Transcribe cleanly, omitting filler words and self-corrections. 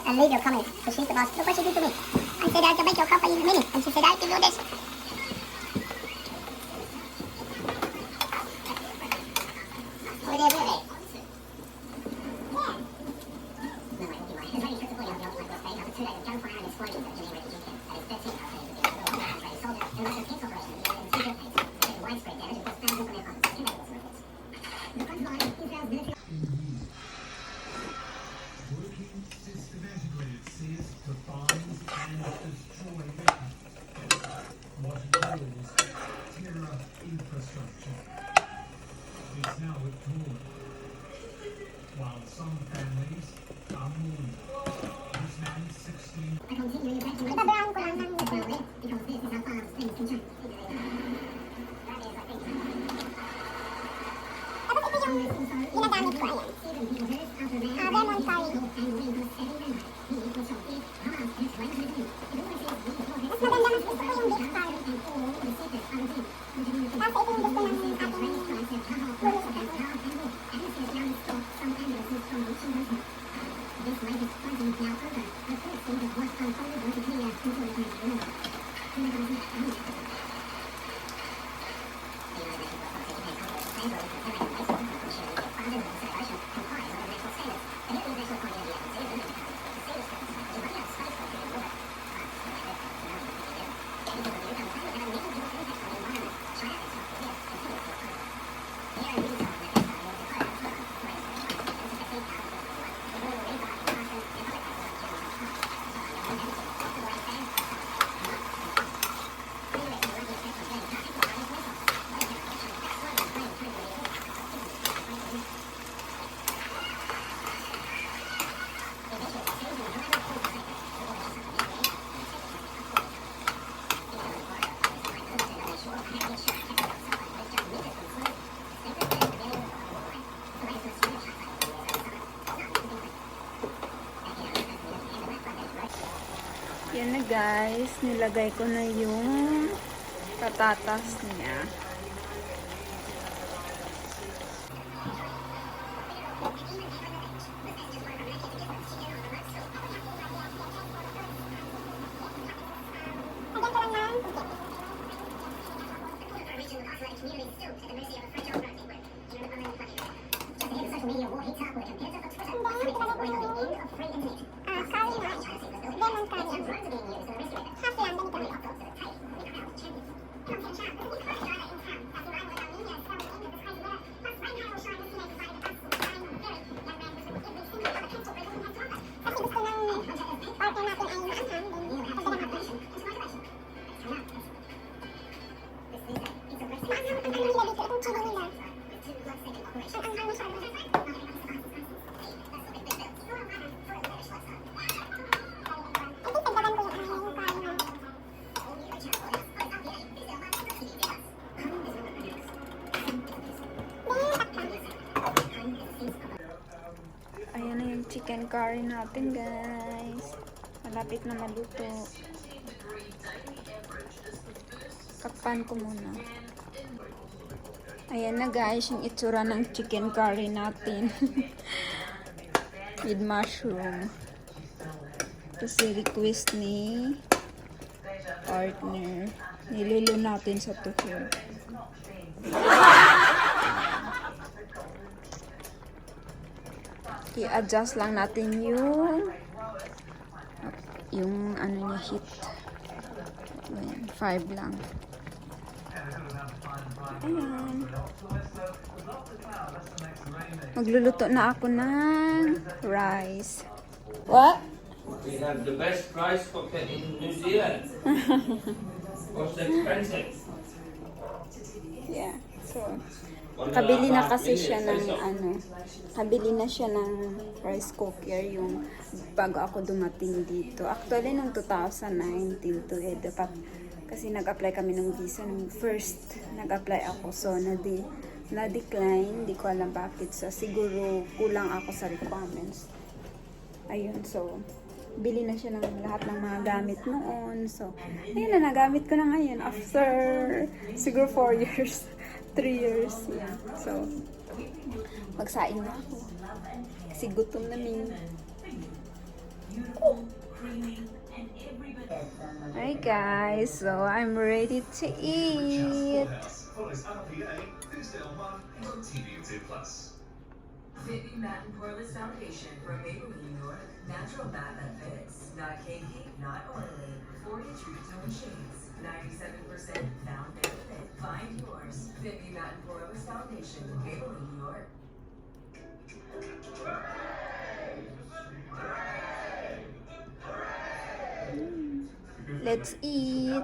and leave your comments, because she's the boss. Look what she did to me. I said I can make your company mini, and she said I can do this. While some families are mourning. This man, 16. Iba-brown ko lang ng nagmamali. Because this is how far things can change. Tapos ito yung ginagamit ko, ayan. Lemon curry. Mas maganda, mas gusto ko yung beef curry. Tapos ito yung gusto ng ating This life is fighting now over. The first thing that was unfolded was clear until it was real. Yan na guys, nilagay ko na yung patatas niya. Ayan na yung chicken curry natin guys. Malapit na maluto. Takpan ko muna. Ayan na guys, yung itsura ng chicken curry natin. With mushroom. Kasi request ni partner. Nilulo natin sa tuhod. I-adjust lang natin yung ano niya heat. Ayan, 5 lang. Ayan. Magluluto na ako ng rice. What? We have the best rice cooker in New Zealand. Most expensive. Yeah. So, kabili na kasi siya ng kabili na siya ng rice cooker yung bago ako dumating dito. Actually, noong 2019 to dapat kasi nag-apply kami ng visa nung first nag-apply ako. So, na-decline. Di ko alam bakit. So, siguro kulang ako sa requirements. Ayun, so, bili na siya ng lahat ng mga gamit noon. So, ayun na, nagamit ko na ngayon. After, siguro 4 years. 3 years. Yeah. So, magsaing na ako. Kasi gutom na min. Hi guys, so I'm ready to eat. Follows RPA Tuesday on 1 on TVNT Plus. Fit Me Matte and Poreless Foundation from Maybelline, New York. Natural matte that fits. Not cakey, not oily. 40 Truth Tone shades. 97% found benefit. Find yours. Fit Me Matte and Poreless Foundation from Maybelline, New York. Let's eat.